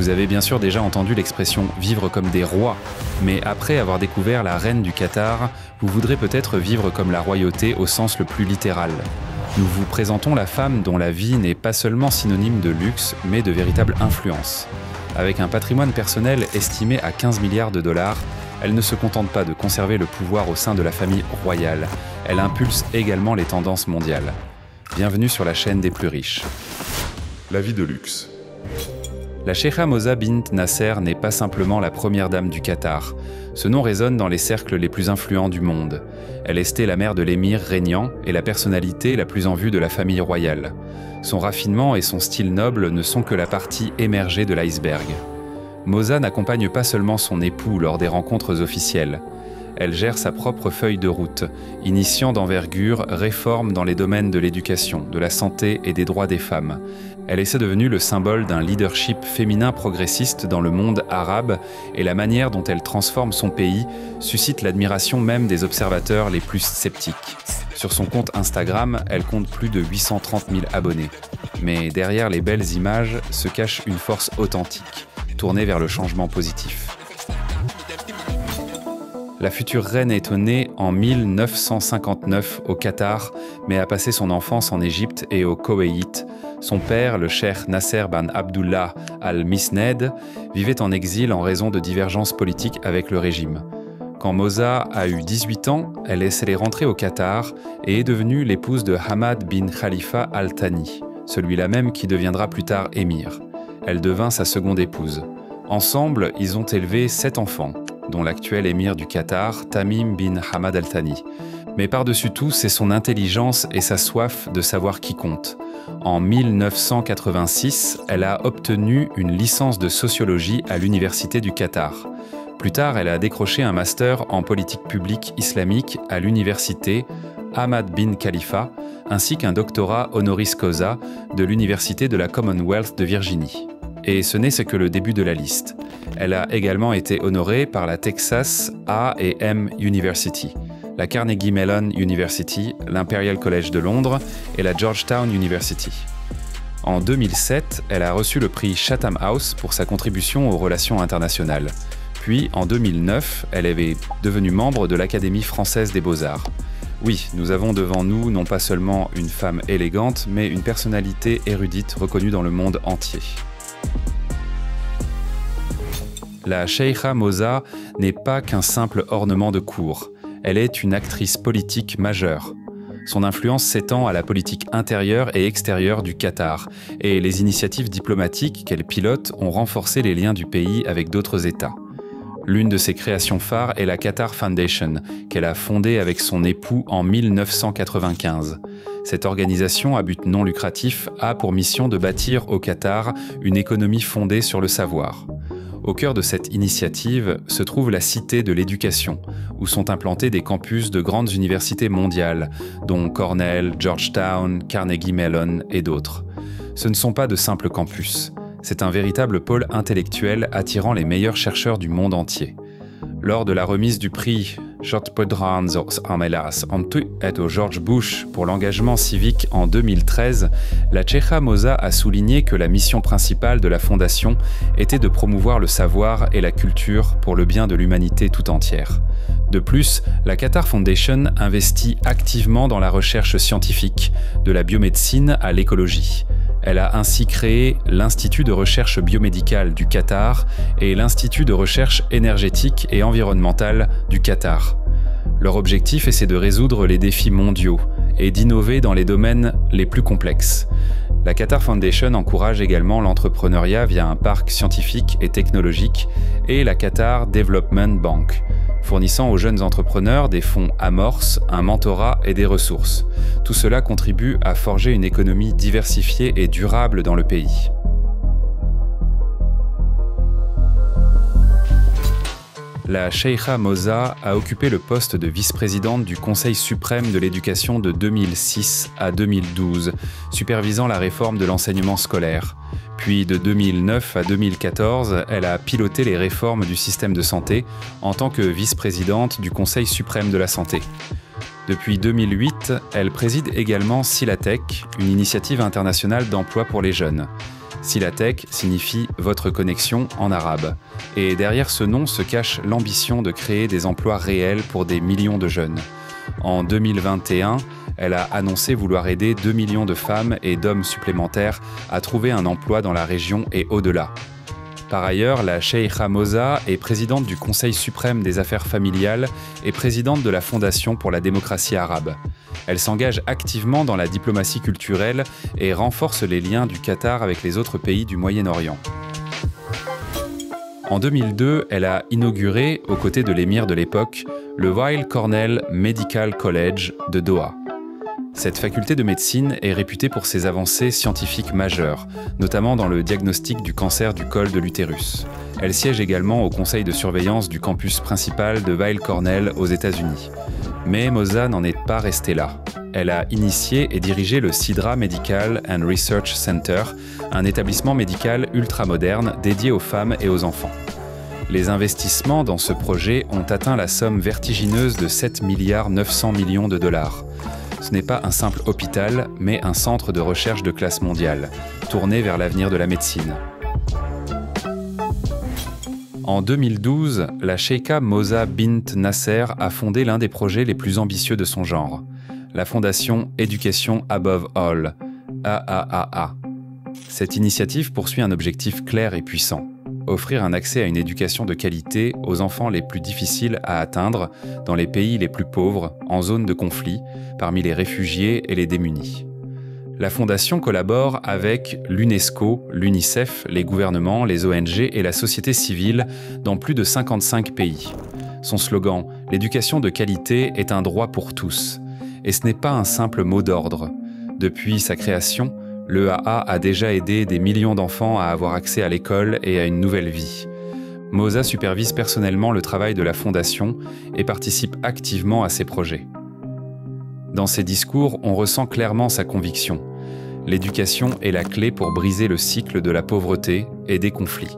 Vous avez bien sûr déjà entendu l'expression « vivre comme des rois », mais après avoir découvert la reine du Qatar, vous voudrez peut-être vivre comme la royauté au sens le plus littéral. Nous vous présentons la femme dont la vie n'est pas seulement synonyme de luxe, mais de véritable influence. Avec un patrimoine personnel estimé à 15 milliards de dollars, elle ne se contente pas de conserver le pouvoir au sein de la famille royale, elle impulse également les tendances mondiales. Bienvenue sur la chaîne des plus riches. La vie de luxe. La Sheikha Moza bint Nasser n'est pas simplement la première dame du Qatar. Ce nom résonne dans les cercles les plus influents du monde. Elle estait la mère de l'émir régnant et la personnalité la plus en vue de la famille royale. Son raffinement et son style noble ne sont que la partie émergée de l'iceberg. Moza n'accompagne pas seulement son époux lors des rencontres officielles. Elle gère sa propre feuille de route, initiant d'envergure réformes dans les domaines de l'éducation, de la santé et des droits des femmes. Elle est devenue le symbole d'un leadership féminin progressiste dans le monde arabe et la manière dont elle transforme son pays suscite l'admiration même des observateurs les plus sceptiques. Sur son compte Instagram, elle compte plus de 830 000 abonnés. Mais derrière les belles images se cache une force authentique, tournée vers le changement positif. La future reine est née en 1959 au Qatar, mais a passé son enfance en Égypte et au Koweït. Son père, le cheikh Nasser ben Abdullah al-Misned, vivait en exil en raison de divergences politiques avec le régime. Quand Moza a eu 18 ans, elle est rentrée au Qatar et est devenue l'épouse de Hamad bin Khalifa Al Thani, celui-là même qui deviendra plus tard émir. Elle devint sa seconde épouse. Ensemble, ils ont élevé 7 enfants, dont l'actuel émir du Qatar, Tamim bin Hamad Al Thani. Mais par-dessus tout, c'est son intelligence et sa soif de savoir qui compte. En 1986, elle a obtenu une licence de sociologie à l'université du Qatar. Plus tard, elle a décroché un master en politique publique islamique à l'université Hamad bin Khalifa, ainsi qu'un doctorat honoris causa de l'université de la Commonwealth de Virginie. Et ce n'est que le début de la liste. Elle a également été honorée par la Texas A&M University, la Carnegie Mellon University, l'Imperial College de Londres et la Georgetown University. En 2007, elle a reçu le prix Chatham House pour sa contribution aux relations internationales. Puis, en 2009, elle est devenue membre de l'Académie française des beaux-arts. Oui, nous avons devant nous non pas seulement une femme élégante, mais une personnalité érudite reconnue dans le monde entier. La Sheikha Moza n'est pas qu'un simple ornement de cour. Elle est une actrice politique majeure. Son influence s'étend à la politique intérieure et extérieure du Qatar, et les initiatives diplomatiques qu'elle pilote ont renforcé les liens du pays avec d'autres États. L'une de ses créations phares est la Qatar Foundation, qu'elle a fondée avec son époux en 1995. Cette organisation à but non lucratif a pour mission de bâtir au Qatar une économie fondée sur le savoir. Au cœur de cette initiative se trouve la Cité de l'éducation, où sont implantés des campus de grandes universités mondiales, dont Cornell, Georgetown, Carnegie Mellon et d'autres. Ce ne sont pas de simples campus. C'est un véritable pôle intellectuel attirant les meilleurs chercheurs du monde entier. Lors de la remise du prix au George Bush pour l'engagement civique en 2013, la Sheikha Moza a souligné que la mission principale de la fondation était de promouvoir le savoir et la culture pour le bien de l'humanité tout entière. De plus, la Qatar Foundation investit activement dans la recherche scientifique, de la biomédecine à l'écologie. Elle a ainsi créé l'Institut de recherche biomédicale du Qatar et l'Institut de recherche énergétique et environnementale du Qatar. Leur objectif est de résoudre les défis mondiaux et d'innover dans les domaines les plus complexes. La Qatar Foundation encourage également l'entrepreneuriat via un parc scientifique et technologique et la Qatar Development Bank, fournissant aux jeunes entrepreneurs des fonds amorces, un mentorat et des ressources. Tout cela contribue à forger une économie diversifiée et durable dans le pays. La Sheikha Moza a occupé le poste de vice-présidente du Conseil suprême de l'éducation de 2006 à 2012, supervisant la réforme de l'enseignement scolaire. Puis de 2009 à 2014, elle a piloté les réformes du système de santé en tant que vice-présidente du Conseil suprême de la santé. Depuis 2008, elle préside également Silatech, une initiative internationale d'emploi pour les jeunes. Silatek signifie « votre connexion » en arabe. Et derrière ce nom se cache l'ambition de créer des emplois réels pour des millions de jeunes. En 2021, elle a annoncé vouloir aider 2 millions de femmes et d'hommes supplémentaires à trouver un emploi dans la région et au-delà. Par ailleurs, la Cheikha Moza est présidente du Conseil suprême des affaires familiales et présidente de la Fondation pour la démocratie arabe. Elle s'engage activement dans la diplomatie culturelle et renforce les liens du Qatar avec les autres pays du Moyen-Orient. En 2002, elle a inauguré, aux côtés de l'émir de l'époque, le Weill Cornell Medical College de Doha. Cette faculté de médecine est réputée pour ses avancées scientifiques majeures, notamment dans le diagnostic du cancer du col de l'utérus. Elle siège également au conseil de surveillance du campus principal de Weill Cornell aux États-Unis. Mais Moza n'en est pas restée là. Elle a initié et dirigé le Sidra Medical and Research Center, un établissement médical ultramoderne dédié aux femmes et aux enfants. Les investissements dans ce projet ont atteint la somme vertigineuse de 7,9 milliards de dollars. Ce n'est pas un simple hôpital, mais un centre de recherche de classe mondiale, tourné vers l'avenir de la médecine. En 2012, la Cheikha Moza bint Nasser a fondé l'un des projets les plus ambitieux de son genre, la fondation Education Above All, AAAA. Cette initiative poursuit un objectif clair et puissant: offrir un accès à une éducation de qualité aux enfants les plus difficiles à atteindre dans les pays les plus pauvres, en zone de conflit, parmi les réfugiés et les démunis. La Fondation collabore avec l'UNESCO, l'UNICEF, les gouvernements, les ONG et la société civile dans plus de 55 pays. Son slogan « L'éducation de qualité est un droit pour tous ». Et ce n'est pas un simple mot d'ordre. Depuis sa création, l'EAA a déjà aidé des millions d'enfants à avoir accès à l'école et à une nouvelle vie. Moza supervise personnellement le travail de la Fondation et participe activement à ses projets. Dans ses discours, on ressent clairement sa conviction. L'éducation est la clé pour briser le cycle de la pauvreté et des conflits.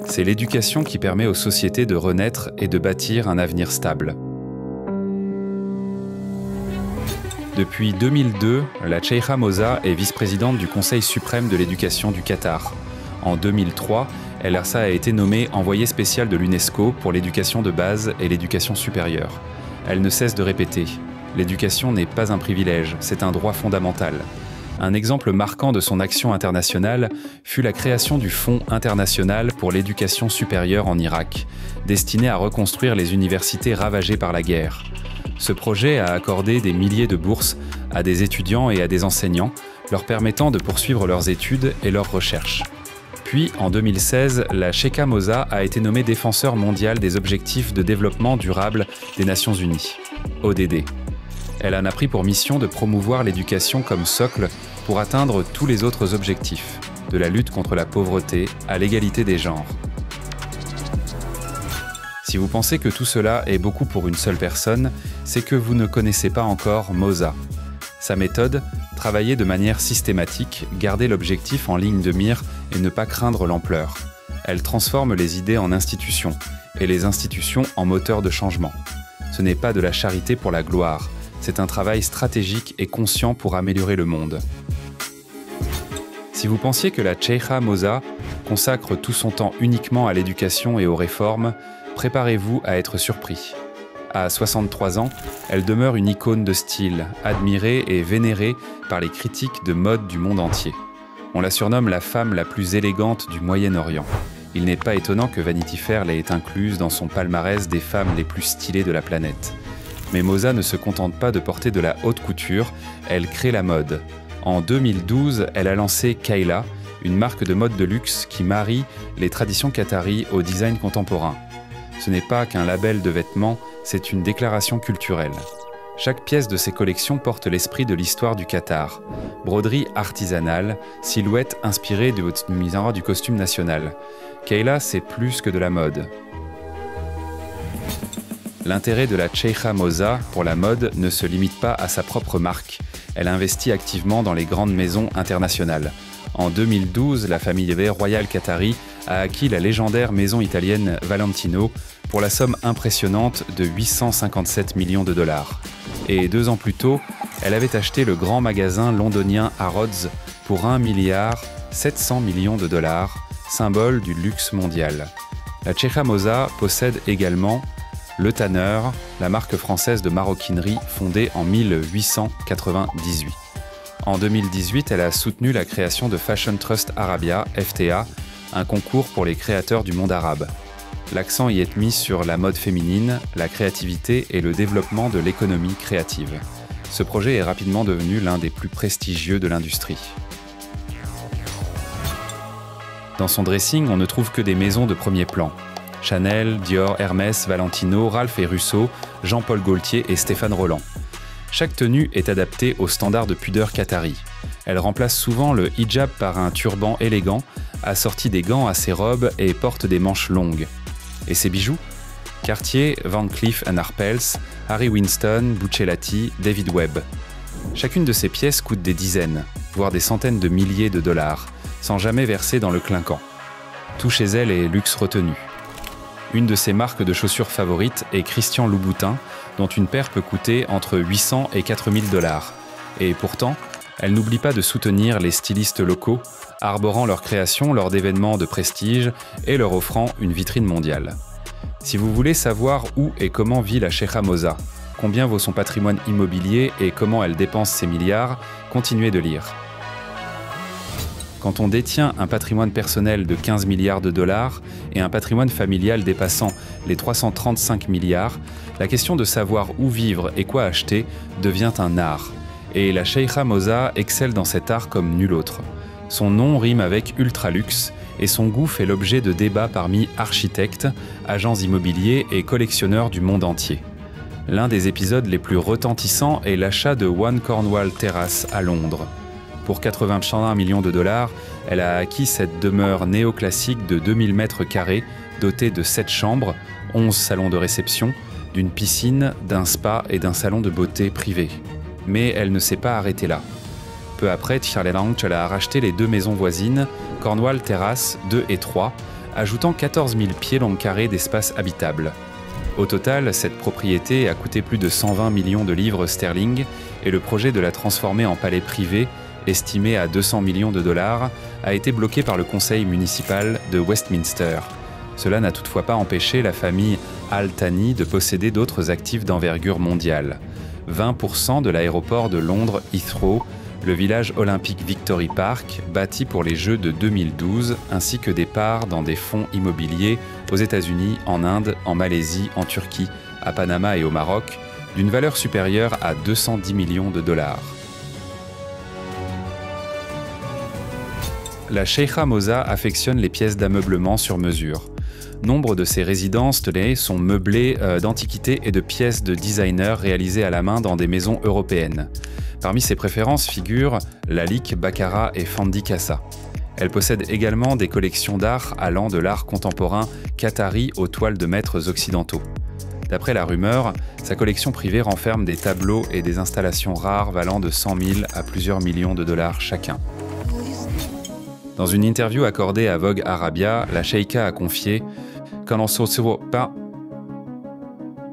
C'est l'éducation qui permet aux sociétés de renaître et de bâtir un avenir stable. Depuis 2002, la Cheikha Moza est vice-présidente du Conseil suprême de l'éducation du Qatar. En 2003, El Arsa a été nommée envoyée spéciale de l'UNESCO pour l'éducation de base et l'éducation supérieure. Elle ne cesse de répéter: l'éducation n'est pas un privilège, c'est un droit fondamental. Un exemple marquant de son action internationale fut la création du Fonds international pour l'éducation supérieure en Irak, destiné à reconstruire les universités ravagées par la guerre. Ce projet a accordé des milliers de bourses à des étudiants et à des enseignants, leur permettant de poursuivre leurs études et leurs recherches. Puis, en 2016, la Cheikha Moza a été nommée défenseur mondial des objectifs de développement durable des Nations Unies, ODD. Elle en a pris pour mission de promouvoir l'éducation comme socle pour atteindre tous les autres objectifs, de la lutte contre la pauvreté à l'égalité des genres. Si vous pensez que tout cela est beaucoup pour une seule personne, c'est que vous ne connaissez pas encore Moza. Sa méthode, travailler de manière systématique, garder l'objectif en ligne de mire et ne pas craindre l'ampleur. Elle transforme les idées en institutions, et les institutions en moteurs de changement. Ce n'est pas de la charité pour la gloire, c'est un travail stratégique et conscient pour améliorer le monde. Si vous pensiez que la Cheikha Moza consacre tout son temps uniquement à l'éducation et aux réformes, préparez-vous à être surpris. À 63 ans, elle demeure une icône de style, admirée et vénérée par les critiques de mode du monde entier. On la surnomme la femme la plus élégante du Moyen-Orient. Il n'est pas étonnant que Vanity Fair l'ait incluse dans son palmarès des femmes les plus stylées de la planète. Mais Moza ne se contente pas de porter de la haute couture, elle crée la mode. En 2012, elle a lancé Kayla, une marque de mode de luxe qui marie les traditions qataries au design contemporain. Ce n'est pas qu'un label de vêtements, c'est une déclaration culturelle. Chaque pièce de ces collections porte l'esprit de l'histoire du Qatar. Broderie artisanale, silhouette inspirée du costume national. Kayla, c'est plus que de la mode. L'intérêt de la Cheikha Moza pour la mode ne se limite pas à sa propre marque. Elle investit activement dans les grandes maisons internationales. En 2012, la famille royale qatari a acquis la légendaire maison italienne Valentino pour la somme impressionnante de 857 millions de dollars. Et 2 ans plus tôt, elle avait acheté le grand magasin londonien Harrods pour 1,6 700 millions de dollars, symbole du luxe mondial. La Cheikha Moza possède également Le Tanner, la marque française de maroquinerie fondée en 1898. En 2018, elle a soutenu la création de Fashion Trust Arabia, FTA, un concours pour les créateurs du monde arabe. L'accent y est mis sur la mode féminine, la créativité et le développement de l'économie créative. Ce projet est rapidement devenu l'un des plus prestigieux de l'industrie. Dans son dressing, on ne trouve que des maisons de premier plan. Chanel, Dior, Hermès, Valentino, Ralph et Russo, Jean-Paul Gaultier et Stéphane Roland. Chaque tenue est adaptée aux standards de pudeur qatari. Elle remplace souvent le hijab par un turban élégant, assorti des gants à ses robes et porte des manches longues. Et ses bijoux ? Cartier, Van Cleef & Arpels, Harry Winston, Buccellati, David Webb. Chacune de ces pièces coûte des dizaines, voire des centaines de milliers de dollars, sans jamais verser dans le clinquant. Tout chez elle est luxe retenu. Une de ses marques de chaussures favorites est Christian Louboutin, dont une paire peut coûter entre 800 et 4000 dollars. Et pourtant, elle n'oublie pas de soutenir les stylistes locaux, arborant leurs créations lors d'événements de prestige et leur offrant une vitrine mondiale. Si vous voulez savoir où et comment vit la Cheikha Moza, combien vaut son patrimoine immobilier et comment elle dépense ses milliards, continuez de lire. Quand on détient un patrimoine personnel de 15 milliards de dollars et un patrimoine familial dépassant les 335 milliards, la question de savoir où vivre et quoi acheter devient un art. Et la Cheikha Moza excelle dans cet art comme nul autre. Son nom rime avec ultra-luxe et son goût fait l'objet de débats parmi architectes, agents immobiliers et collectionneurs du monde entier. L'un des épisodes les plus retentissants est l'achat de One Cornwall Terrace à Londres. Pour 81 millions de dollars, elle a acquis cette demeure néoclassique de 2000 mètres carrés, dotée de 7 chambres, 11 salons de réception, d'une piscine, d'un spa et d'un salon de beauté privé. Mais elle ne s'est pas arrêtée là. Peu après, Tjarlelangt a racheté les 2 maisons voisines, Cornwall Terrace 2 et 3, ajoutant 14 000 pieds longs carrés d'espace habitable. Au total, cette propriété a coûté plus de 120 millions de livres sterling et le projet de la transformer en palais privé, estimé à 200 millions de dollars, a été bloqué par le conseil municipal de Westminster. Cela n'a toutefois pas empêché la famille Al Thani de posséder d'autres actifs d'envergure mondiale. 20% de l'aéroport de Londres Heathrow, le village olympique Victory Park, bâti pour les Jeux de 2012, ainsi que des parts dans des fonds immobiliers aux États-Unis, en Inde, en Malaisie, en Turquie, à Panama et au Maroc, d'une valeur supérieure à 210 millions de dollars. La Cheikha Moza affectionne les pièces d'ameublement sur mesure. Nombre de ses résidences sont meublées d'antiquités et de pièces de designers réalisées à la main dans des maisons européennes. Parmi ses préférences figurent Lalique, Baccarat et Fendi Casa. Elle possède également des collections d'art allant de l'art contemporain qatari aux toiles de maîtres occidentaux. D'après la rumeur, sa collection privée renferme des tableaux et des installations rares valant de 100 000 à plusieurs millions de dollars chacun. Dans une interview accordée à Vogue Arabia, la Cheikha a confié «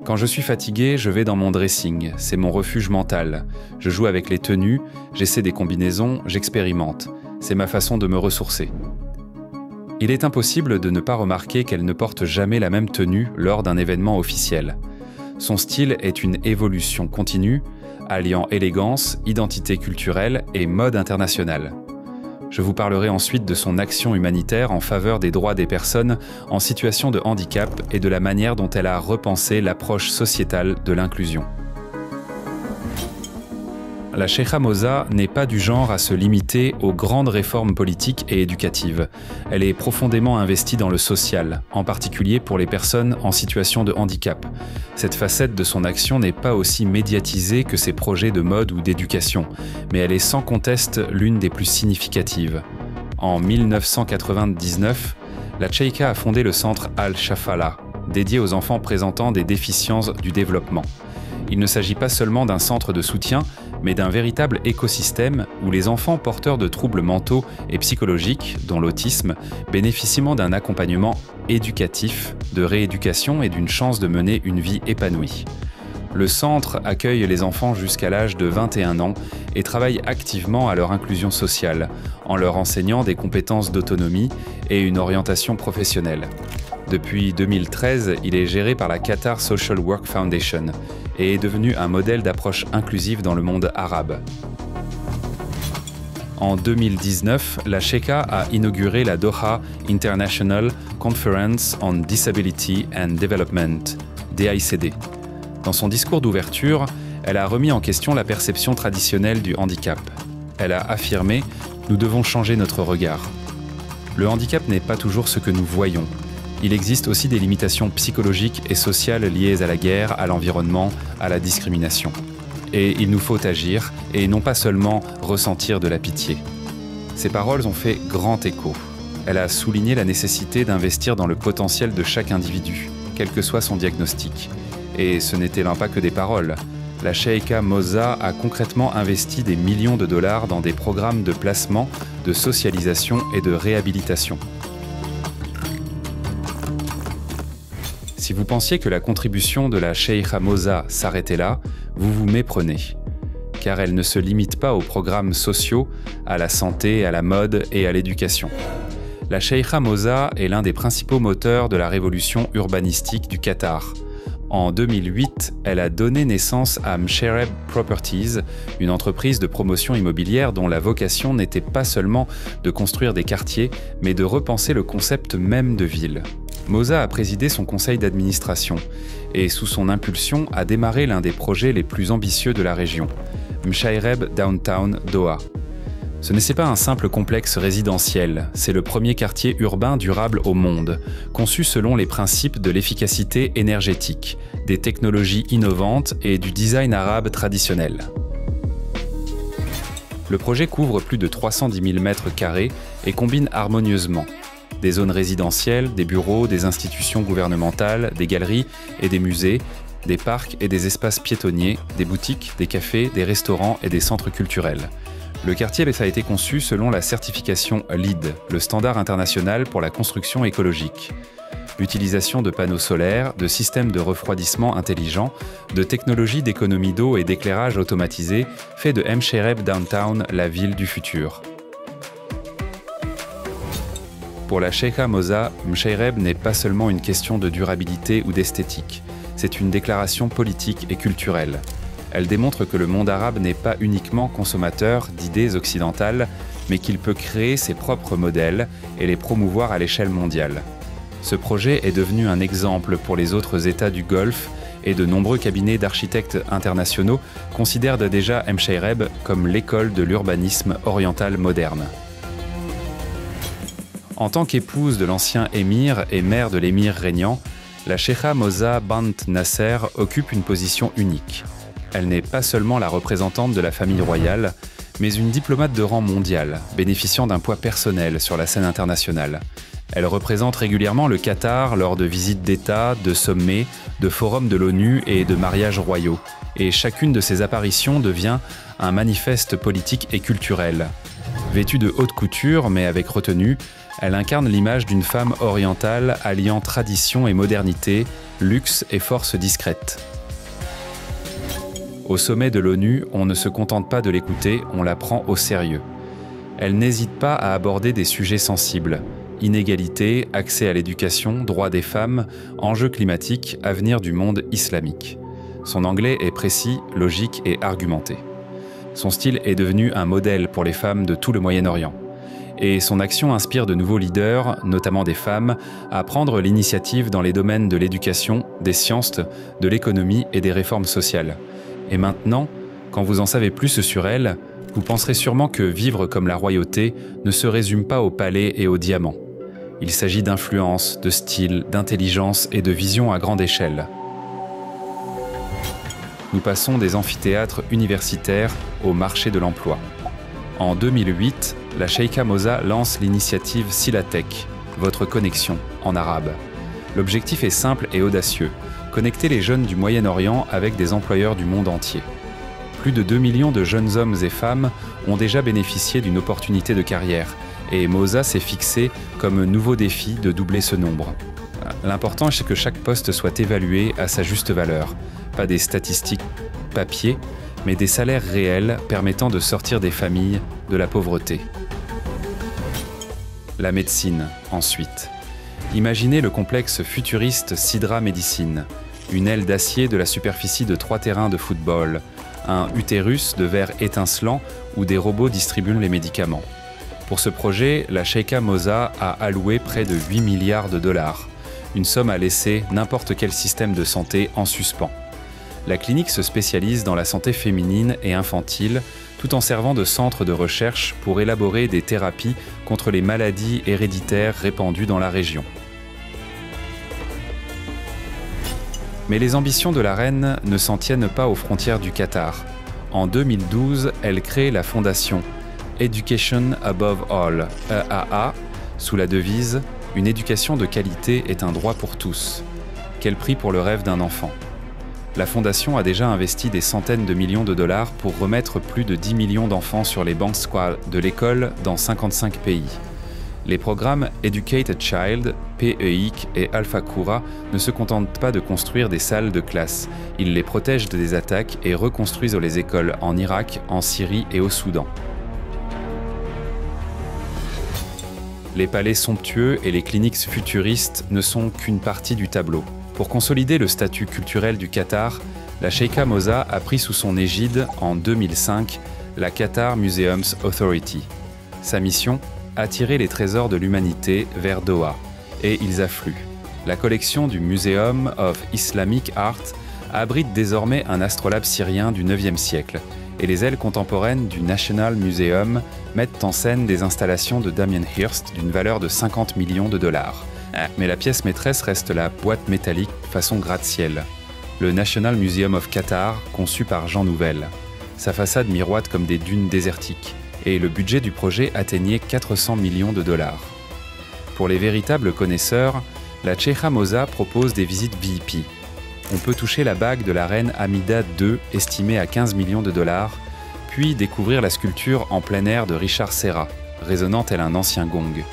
Quand je suis fatigué, je vais dans mon dressing, c'est mon refuge mental. Je joue avec les tenues, j'essaie des combinaisons, j'expérimente. C'est ma façon de me ressourcer. » Il est impossible de ne pas remarquer qu'elle ne porte jamais la même tenue lors d'un événement officiel. Son style est une évolution continue, alliant élégance, identité culturelle et mode internationale. Je vous parlerai ensuite de son action humanitaire en faveur des droits des personnes en situation de handicap et de la manière dont elle a repensé l'approche sociétale de l'inclusion. La Cheikha Moza n'est pas du genre à se limiter aux grandes réformes politiques et éducatives. Elle est profondément investie dans le social, en particulier pour les personnes en situation de handicap. Cette facette de son action n'est pas aussi médiatisée que ses projets de mode ou d'éducation, mais elle est sans conteste l'une des plus significatives. En 1999, la Cheikha a fondé le centre Al-Shafala, dédié aux enfants présentant des déficiences du développement. Il ne s'agit pas seulement d'un centre de soutien, mais d'un véritable écosystème où les enfants porteurs de troubles mentaux et psychologiques, dont l'autisme, bénéficient d'un accompagnement éducatif, de rééducation et d'une chance de mener une vie épanouie. Le centre accueille les enfants jusqu'à l'âge de 21 ans et travaille activement à leur inclusion sociale, en leur enseignant des compétences d'autonomie et une orientation professionnelle. Depuis 2013, il est géré par la Qatar Social Work Foundation et est devenu un modèle d'approche inclusive dans le monde arabe. En 2019, la Sheikha a inauguré la Doha International Conference on Disability and Development, DICD. Dans son discours d'ouverture, elle a remis en question la perception traditionnelle du handicap. Elle a affirmé « Nous devons changer notre regard ». Le handicap n'est pas toujours ce que nous voyons. Il existe aussi des limitations psychologiques et sociales liées à la guerre, à l'environnement, à la discrimination. Et il nous faut agir, et non pas seulement ressentir de la pitié. Ces paroles ont fait grand écho. Elle a souligné la nécessité d'investir dans le potentiel de chaque individu, quel que soit son diagnostic. Et ce n'était là pas que des paroles. La Sheikha Moza a concrètement investi des millions de dollars dans des programmes de placement, de socialisation et de réhabilitation. Si vous pensiez que la contribution de la Sheikha Moza s'arrêtait là, vous vous méprenez. Car elle ne se limite pas aux programmes sociaux, à la santé, à la mode et à l'éducation. La Sheikha Moza est l'un des principaux moteurs de la révolution urbanistique du Qatar. En 2008, elle a donné naissance à Msheireb Properties, une entreprise de promotion immobilière dont la vocation n'était pas seulement de construire des quartiers, mais de repenser le concept même de ville. Moza a présidé son conseil d'administration et, sous son impulsion, a démarré l'un des projets les plus ambitieux de la région, Msheireb Downtown Doha. Ce n'est pas un simple complexe résidentiel, c'est le premier quartier urbain durable au monde, conçu selon les principes de l'efficacité énergétique, des technologies innovantes et du design arabe traditionnel. Le projet couvre plus de 310 000 mètres carrés et combine harmonieusement des zones résidentielles, des bureaux, des institutions gouvernementales, des galeries et des musées, des parcs et des espaces piétonniers, des boutiques, des cafés, des restaurants et des centres culturels. Le quartier a été conçu selon la certification LEED, le standard international pour la construction écologique. L'utilisation de panneaux solaires, de systèmes de refroidissement intelligents, de technologies d'économie d'eau et d'éclairage automatisé fait de Msheireb Downtown la ville du futur. Pour la Sheikha Moza, Msheireb n'est pas seulement une question de durabilité ou d'esthétique, c'est une déclaration politique et culturelle. Elle démontre que le monde arabe n'est pas uniquement consommateur d'idées occidentales, mais qu'il peut créer ses propres modèles et les promouvoir à l'échelle mondiale. Ce projet est devenu un exemple pour les autres États du Golfe et de nombreux cabinets d'architectes internationaux considèrent déjà Msheireb comme l'école de l'urbanisme oriental moderne. En tant qu'épouse de l'ancien émir et mère de l'émir régnant, la Sheikha Moza Bint Nasser occupe une position unique. Elle n'est pas seulement la représentante de la famille royale, mais une diplomate de rang mondial, bénéficiant d'un poids personnel sur la scène internationale. Elle représente régulièrement le Qatar lors de visites d'État, de sommets, de forums de l'ONU et de mariages royaux. Et chacune de ses apparitions devient un manifeste politique et culturel. Vêtue de haute couture, mais avec retenue, elle incarne l'image d'une femme orientale alliant tradition et modernité, luxe et force discrète. Au sommet de l'ONU, on ne se contente pas de l'écouter, on la prend au sérieux. Elle n'hésite pas à aborder des sujets sensibles. Inégalité, accès à l'éducation, droits des femmes, enjeux climatiques, avenir du monde islamique. Son anglais est précis, logique et argumenté. Son style est devenu un modèle pour les femmes de tout le Moyen-Orient. Et son action inspire de nouveaux leaders, notamment des femmes, à prendre l'initiative dans les domaines de l'éducation, des sciences, de l'économie et des réformes sociales. Et maintenant, quand vous en savez plus sur elle, vous penserez sûrement que vivre comme la royauté ne se résume pas au palais et aux diamants. Il s'agit d'influence, de style, d'intelligence et de vision à grande échelle. Nous passons des amphithéâtres universitaires au marché de l'emploi. En 2008, la Sheikha Moza lance l'initiative Silatech, votre connexion, en arabe. L'objectif est simple et audacieux, connecter les jeunes du Moyen-Orient avec des employeurs du monde entier. Plus de 2 millions de jeunes hommes et femmes ont déjà bénéficié d'une opportunité de carrière, et Moza s'est fixé comme nouveau défi de doubler ce nombre. L'important, c'est que chaque poste soit évalué à sa juste valeur. Pas des statistiques papier, mais des salaires réels permettant de sortir des familles de la pauvreté. La médecine, ensuite. Imaginez le complexe futuriste Sidra Médecine, une aile d'acier de la superficie de 3 terrains de football, un utérus de verre étincelant où des robots distribuent les médicaments. Pour ce projet, la Sheikha Moza a alloué près de 8 milliards de dollars, une somme à laisser n'importe quel système de santé en suspens. La clinique se spécialise dans la santé féminine et infantile, tout en servant de centre de recherche pour élaborer des thérapies contre les maladies héréditaires répandues dans la région. Mais les ambitions de la reine ne s'en tiennent pas aux frontières du Qatar. En 2012, elle crée la fondation Education Above All, EAA, sous la devise « Une éducation de qualité est un droit pour tous ». Quel prix pour le rêve d'un enfant ? La fondation a déjà investi des centaines de millions de dollars pour remettre plus de 10 millions d'enfants sur les bancs de l'école dans 55 pays. Les programmes Educate a Child, PEIC et Alpha Kura ne se contentent pas de construire des salles de classe. Ils les protègent des attaques et reconstruisent les écoles en Irak, en Syrie et au Soudan. Les palais somptueux et les cliniques futuristes ne sont qu'une partie du tableau. Pour consolider le statut culturel du Qatar, la Sheikha Moza a pris sous son égide, en 2005, la Qatar Museums Authority. Sa mission ? Attirer les trésors de l'humanité vers Doha. Et ils affluent. La collection du Museum of Islamic Art abrite désormais un astrolabe syrien du IXe siècle. Et les ailes contemporaines du National Museum mettent en scène des installations de Damien Hirst d'une valeur de 50 millions de dollars. Mais la pièce maîtresse reste la boîte métallique façon gratte-ciel. Le National Museum of Qatar, conçu par Jean Nouvel. Sa façade miroite comme des dunes désertiques. Et le budget du projet atteignait 400 millions de dollars. Pour les véritables connaisseurs, la Sheikha Moza propose des visites VIP. On peut toucher la bague de la reine Hamida II, estimée à 15 millions de dollars, puis découvrir la sculpture en plein air de Richard Serra, résonnant tel un ancien gong.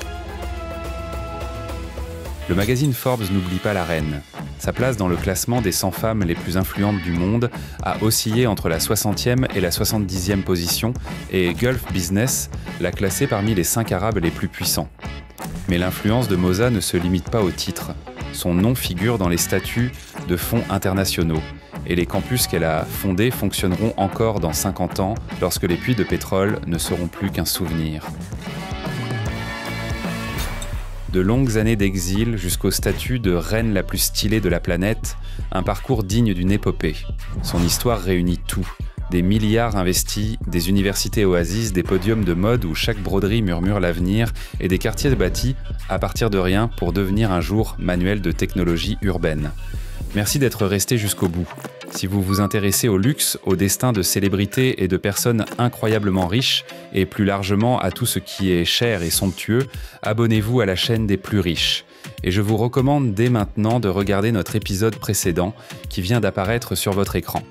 Le magazine Forbes n'oublie pas la reine. Sa place dans le classement des 100 femmes les plus influentes du monde a oscillé entre la 60e et la 70e position et Gulf Business l'a classée parmi les 5 arabes les plus puissants. Mais l'influence de Moza ne se limite pas au titre. Son nom figure dans les statuts de fonds internationaux et les campus qu'elle a fondés fonctionneront encore dans 50 ans lorsque les puits de pétrole ne seront plus qu'un souvenir. De longues années d'exil jusqu'au statut de reine la plus stylée de la planète, un parcours digne d'une épopée. Son histoire réunit tout. Des milliards investis, des universités oasis, des podiums de mode où chaque broderie murmure l'avenir et des quartiers bâtis à partir de rien pour devenir un jour manuel de technologie urbaine. Merci d'être resté jusqu'au bout. Si vous vous intéressez au luxe, au destin de célébrités et de personnes incroyablement riches, et plus largement à tout ce qui est cher et somptueux, abonnez-vous à la chaîne des plus riches. Et je vous recommande dès maintenant de regarder notre épisode précédent qui vient d'apparaître sur votre écran.